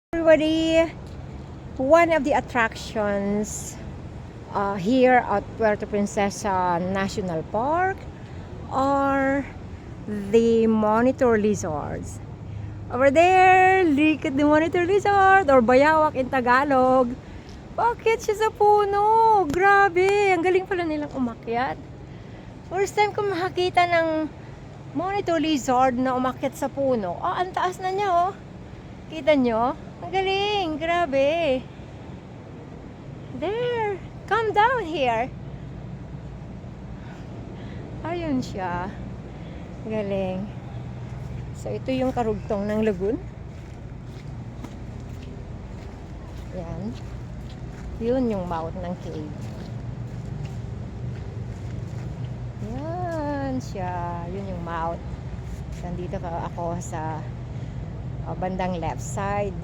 Everybody, one of the attractions here at Puerto Princesa National Park are the monitor lizards. Over there, look at the monitor lizard or bayawak in Tagalog. Bakit siya sa puno? Grabe, ang galing pala nilang umakyat. First time ko makakita ng monitor lizard na umakyat sa puno. Ang taas na niya oh. Kita nyo? Ang galing, grabe. There, come down here. Ayun siya. Galing. So, ito yung karugtong ng lagoon. Yan. Yun yung mouth ng cave. Yan siya. Yun yung mouth. Nandito ka ako sa bandang left side.